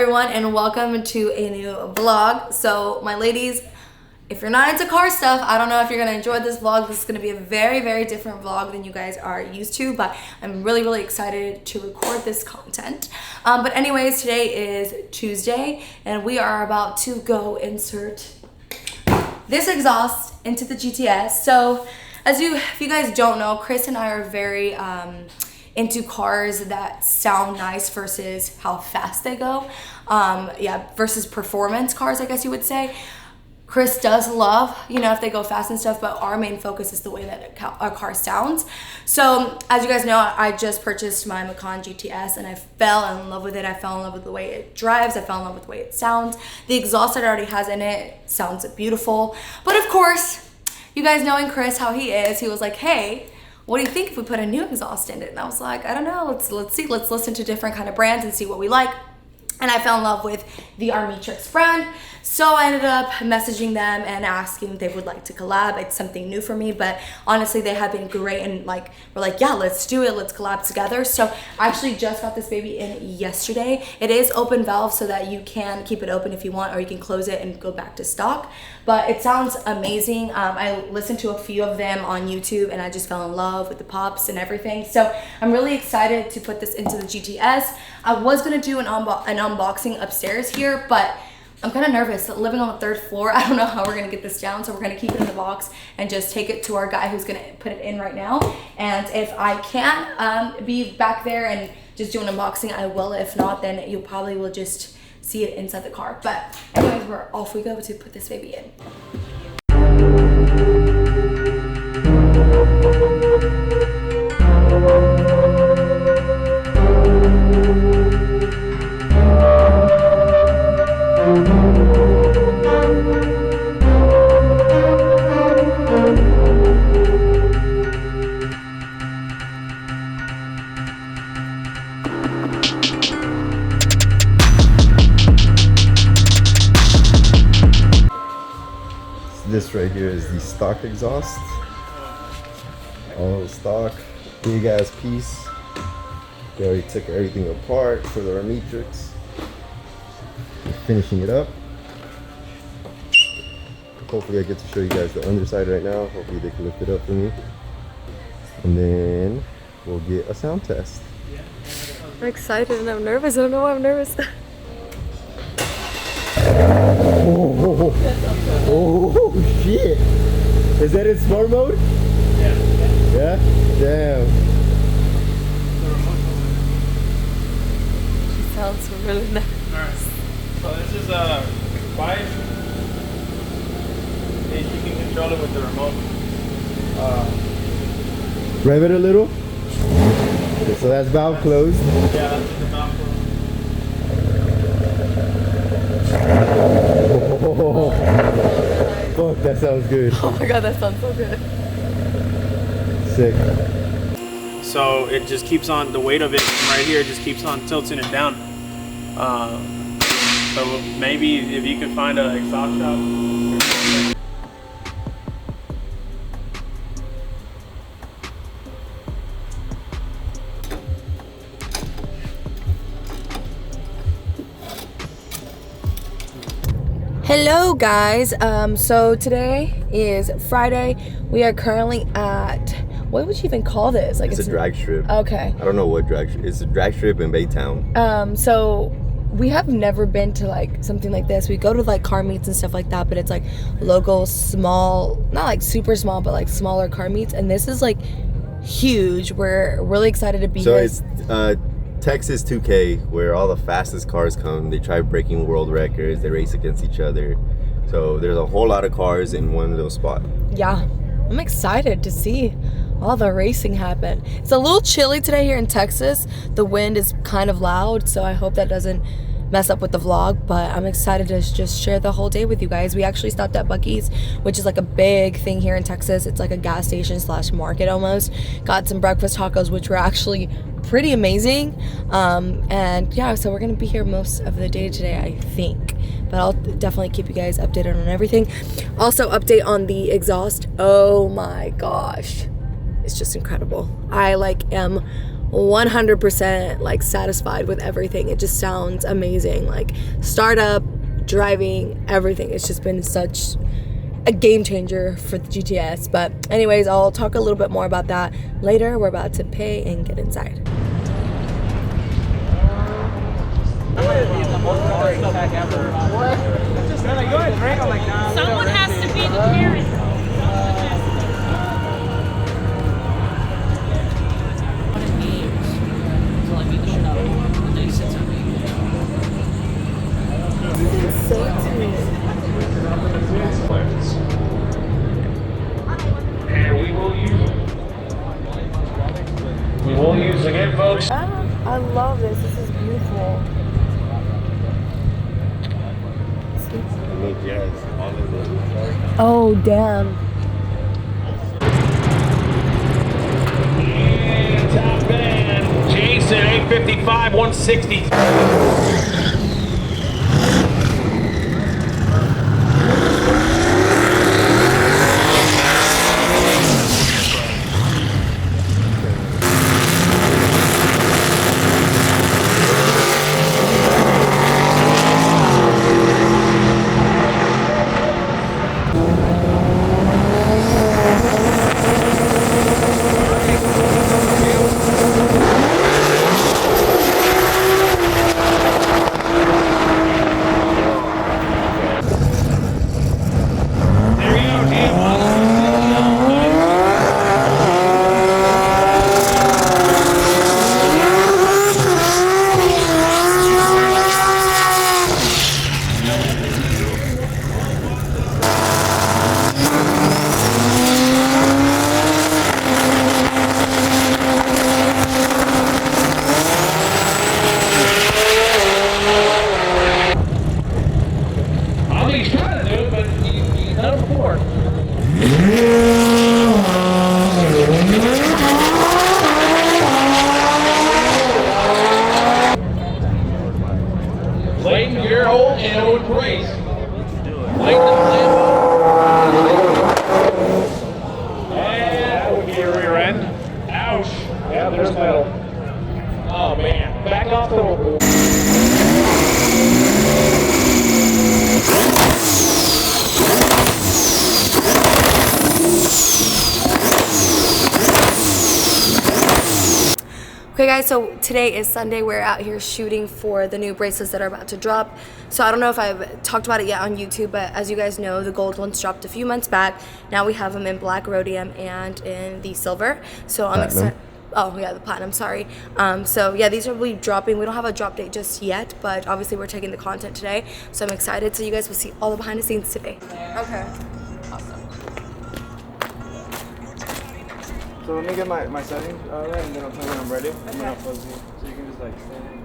everyone, and welcome to a new vlog. So my ladies, if you're not into car stuff, I don't know if you're gonna enjoy this vlog. This is gonna be a very, very different vlog than you guys are used to, but I'm really, really excited to record this content. But anyways, today is Tuesday, and we are about to go insert this exhaust into the GTS. So if you guys don't know, Chris and I are very into cars that sound nice versus how fast they go. Versus performance cars, I guess you would say. Chris does love, if they go fast and stuff, but our main focus is the way that a car sounds. So as you guys know, I just purchased my Macan GTS and I fell in love with it. I fell in love with the way it drives. I fell in love with the way it sounds. The exhaust that it already has in it sounds beautiful. But of course, you guys knowing Chris, how he is, he was like, hey, what do you think if we put a new exhaust in it? And I was like, I don't know, let's see, let's listen to different kind of brands and see what we like. And I fell in love with the ArmyTrix brand. So I ended up messaging them and asking if they would like to collab. It's something new for me, but honestly, they have been great and we're like, yeah, let's do it. Let's collab together. So I actually just got this baby in yesterday. It is open valve so that you can keep it open if you want, or you can close it and go back to stock. But it sounds amazing. I listened to a few of them on YouTube and I just fell in love with the pops and everything. So I'm really excited to put this into the GTS. I was gonna do an unboxing upstairs here, but I'm kind of nervous. Living on the 3rd floor, I don't know how we're gonna get this down, so we're gonna keep it in the box and just take it to our guy who's gonna put it in right now. And if I can be back there and just do an unboxing, I will. If not, then you probably will just see it inside the car. But anyways, we're off we go to put this baby in. This right here is the stock exhaust. All stock, big ass piece. They already took everything apart for the ArmyTrix. Finishing it up. Hopefully I get to show you guys the underside right now. Hopefully they can lift it up for me. And then we'll get a sound test. I'm excited and I'm nervous. I don't know why I'm nervous. Oh shit! Is that in smart mode? Yeah. Yeah? Damn. She sounds really nice. Alright. So this is quiet. And you can control it with the remote. Rev it a little. Okay, so that's valve closed. Yeah, that's the valve closed. Oh, fuck, that sounds good. Oh my god, that sounds so good. Sick. So it just keeps on, the weight of it right here just keeps on tilting it down. So maybe if you could find an exhaust shop. Hello guys, so today is Friday. We are currently at, what would you even call this? Like it's a drag strip. Okay. I don't know what drag strip. It's a drag strip in Baytown. So we have never been to something like this. We go to car meets and stuff like that, but it's local, small, not super small, but smaller car meets. And this is huge. We're really excited to be here. So it's Texas 2K, where all the fastest cars come. They try breaking world records. They race against each other. So there's a whole lot of cars in one little spot. Yeah, I'm excited to see all the racing happen. It's a little chilly today here in Texas. The wind is kind of loud, so I hope that doesn't mess up with the vlog, but I'm excited to just share the whole day with you guys. We actually stopped at Buc-ee's, which is a big thing here in Texas. It's a gas station / market almost. Got some breakfast tacos, which were actually pretty amazing. And yeah, so we're gonna be here most of the day today, I think, but I'll definitely keep you guys updated on everything. Also, update on the exhaust. Oh my gosh, it's just incredible. I am 100% like satisfied with everything. It just sounds amazing. Like startup, driving, everything. It's just been such a game changer for the GTS. But anyways, I'll talk a little bit more about that later. We're about to pay and get inside. Someone has to be the parent. And we will use again, folks. I love this. This is beautiful. Look, yes, all of them. Oh, damn. And top band, Jason, 855, 160. Clayton, Gerald, and Owen Grace. Clayton, and that would be your rear end. Ouch. Yeah, there's metal. Oh man. Back off the. Okay guys, so today is Sunday. We're out here shooting for the new bracelets that are about to drop. So I don't know if I've talked about it yet on YouTube, but as you guys know, the gold ones dropped a few months back. Now we have them in black rhodium and in the silver. So I'm excited. Oh yeah, the platinum, sorry. So yeah, these are really dropping. We don't have a drop date just yet, but obviously we're taking the content today. So I'm excited. So you guys will see all the behind the scenes today. Okay. Awesome. So let me get my settings right, and then I'll tell you when I'm ready. And then I'll pose you. So you can just like stand.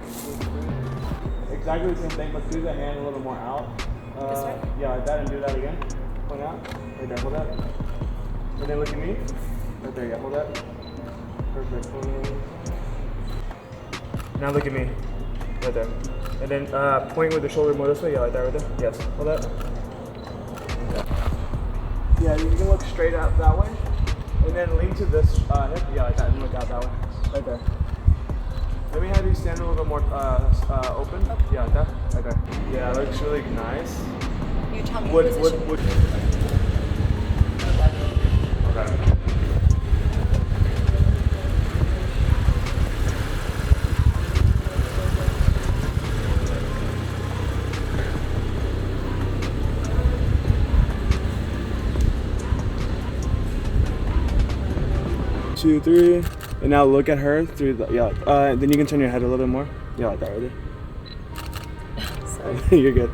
Exactly the same thing, but do the hand a little more out. This way? Yeah, like that, and do that again. Point out. Right there, hold that. And then look at me. Right there, yeah, hold that. Perfect. Now look at me. Right there. And then point with the shoulder more this way. Yeah, like that, right there. Yes, hold that. Yeah, you can look straight out that way. And then lean to this hip, yeah, like that, and look out that way, right there. Let me have you stand a little bit more open. Yeah, like that, right there. Yeah, it looks really nice. You tell me Would. Okay. 2, 3, and now look at her through the, yeah, then you can turn your head a little bit more. Yeah, like that, right there. Sorry. You're good.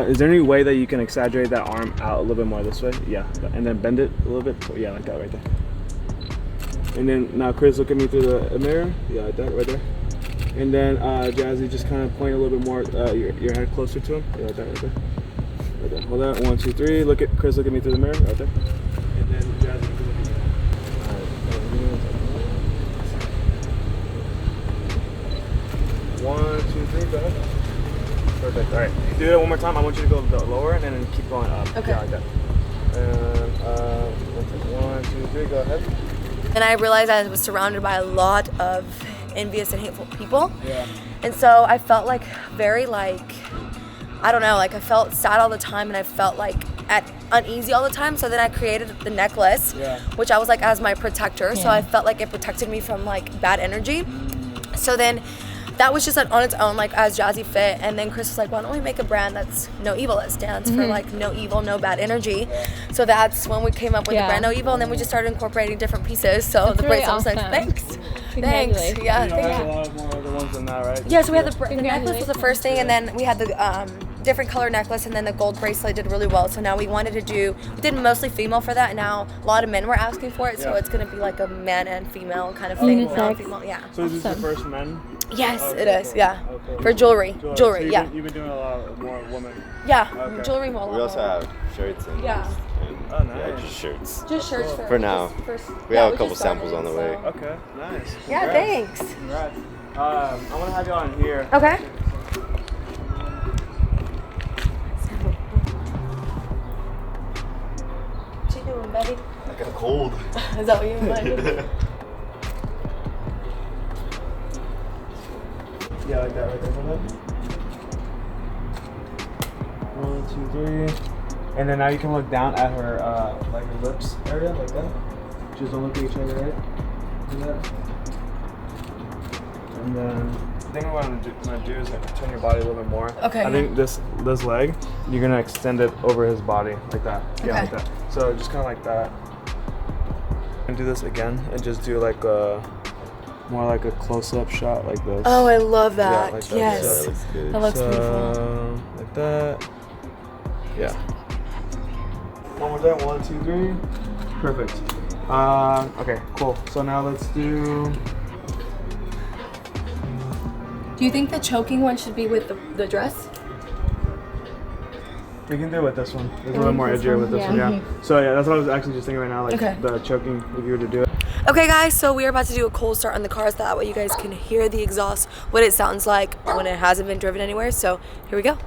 Is there any way that you can exaggerate that arm out a little bit more this way? Yeah, and then bend it a little bit. Yeah, like that right there. And then now Chris, look at me through the mirror. Yeah, like that right there. And then Jazzy, just kind of point a little bit more, your head closer to him. Yeah, like that right there. Right there. Hold that. 1, 2, 3. Look at Chris. Look at me through the mirror. Right there. And then Jazzy, look at me. All right. 1, 2, 3. Go ahead. Perfect. All right. Do it one more time. I want you to go lower and then keep going up. Okay. Yeah, like that. And 1, 2, 3. Go ahead. And I realized I was surrounded by a lot of envious and hateful people. Yeah. And so I felt like very like, I don't know, like I felt sad all the time, and I felt like uneasy all the time. So then I created the necklace, which I was like as my protector. So I felt like it protected me from like bad energy. So then that was just on its own, like as jazzyfit. And then Chris was like, why don't we make a brand that's no evil, that stands for like no evil, no bad energy. So that's when we came up with the brand no evil, and then we just started incorporating different pieces. So that's the really bracelet was like, awesome. thanks. Congratulations. Yeah, You know, there's a lot more other ones than that, right? yeah, so we had the necklace was the first thing, and then we had the different color necklace, and then the gold bracelet did really well. So now we wanted to we did mostly female for that, and now a lot of men were asking for it, so it's gonna be like a man and female kind of thing. Male and female, yeah. So is this your first men? Yes, Okay, it is, cool. yeah. Okay. For jewelry, So yeah. you've been doing a lot more women. Yeah, Okay. jewelry more. We also have shirts and, Yeah. and Oh, nice. yeah, just shirts. Just shirts For now. We have a couple just samples started, on the way. so- Okay, nice. Yeah, Congrats. thanks. Congrats. I want to have you on here. Okay. What you doing, Betty? I got a cold. Is that what you wanted? Yeah, like that right there. Hold on. 1, 2, 3. And then now you can look down at her, like her lips area, like that. Just don't look at each other, right? Do that. And then the thing we're gonna do is like turn your body a little bit more. Okay. I think this leg, you're gonna extend it over his body like that. Yeah, like Okay. that. So just kind of like that. And do this again, and just do like a more like a close-up shot like this. Oh, I love that. Yeah, like that. Yes. Yeah, that looks good. That looks beautiful. So, like that. Yeah. One more time. 1, 2, 3. Perfect. Okay, cool. So now let's do. Do you think the choking one should be with the dress? We can do it with this one. It's a little more edgier with this one, yeah. So yeah, that's what I was actually just thinking right now, like Okay. the choking, if you were to do it. Okay guys, so we are about to do a cold start on the cars, that way you guys can hear the exhaust, what it sounds like when it hasn't been driven anywhere. So here we go.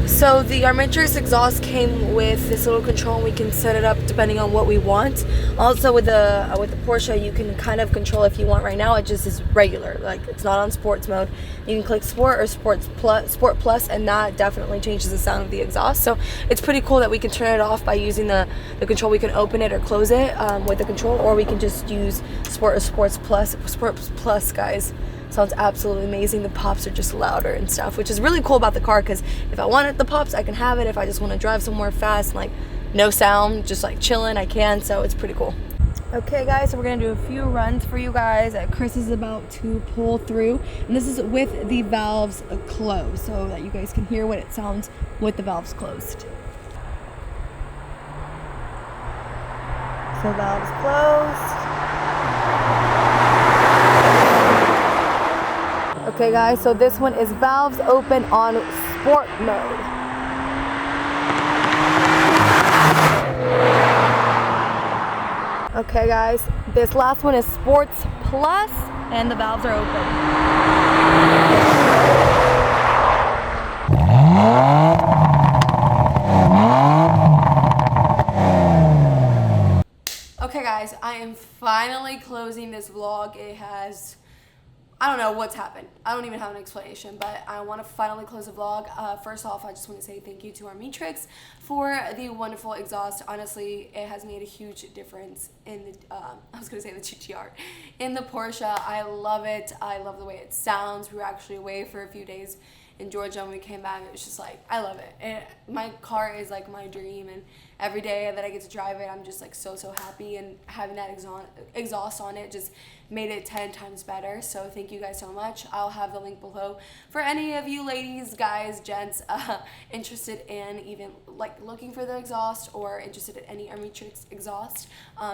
So the ArmyTrix exhaust came with this little control, and we can set it up depending on what we want. Also with the Porsche, you can kind of control if you want. Right now it just is regular, like it's not on sports mode. You can click sport or sport plus, and that definitely changes the sound of the exhaust. So it's pretty cool that we can turn it off by using the control. We can open it or close it with the control, or we can just use sport or sports plus, guys. Sounds absolutely amazing. The pops are just louder and stuff, which is really cool about the car, because if I wanted the pops, I can have it. If I just want to drive somewhere fast, like no sound, just like chilling, I can. So it's pretty cool. Okay guys, so we're gonna do a few runs for you guys that Chris is about to pull through, and this is with the valves closed, so that you guys can hear what it sounds with the valves closed. So valves closed. Okay guys, so this one is valves open on sport mode. Okay guys, this last one is sports plus, and the valves are open. Okay guys, I am finally closing this vlog. It has, I don't know what's happened. I don't even have an explanation, but I want to finally close the vlog. First off, I just want to say thank you to ArmyTrix for the wonderful exhaust. Honestly, it has made a huge difference in the, I was going to say the GTR, in the Porsche. I love it. I love the way it sounds. We were actually away for a few days in Georgia, and we came back. It was just like, I love it. My car is like my dream, and every day that I get to drive it, I'm just like so happy, and having that exhaust on it just made it 10 times better. So thank you guys so much. I'll have the link below for any of you ladies, guys, gents interested in even like looking for the exhaust or interested in any ArmyTrix exhaust.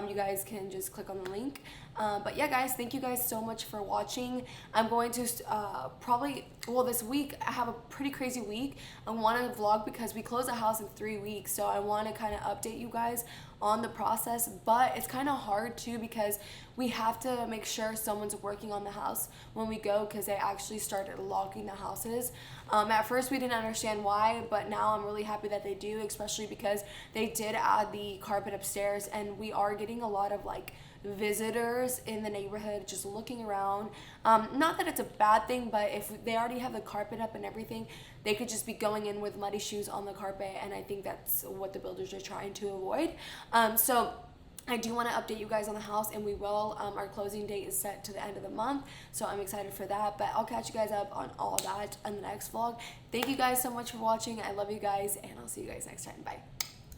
You guys can just click on the link. But yeah, guys, thank you guys so much for watching. I'm going to probably, well, this week I have a pretty crazy week. I want to vlog because we close the house in 3 weeks, so I want to kind of update you guys on the process. But it's kind of hard too because we have to make sure someone's working on the house when we go, because they actually started locking the houses. At first we didn't understand why, but now I'm really happy that they do, especially because they did add the carpet upstairs, and we are getting a lot of like visitors in the neighborhood just looking around. Not that it's a bad thing, but if they already have the carpet up and everything, they could just be going in with muddy shoes on the carpet, and I think that's what the builders are trying to avoid. So I do want to update you guys on the house, and we will. Our closing date is set to the end of the month, so I'm excited for that. But I'll catch you guys up on all that in the next vlog. Thank you guys so much for watching. I love you guys, and I'll see you guys next time. Bye.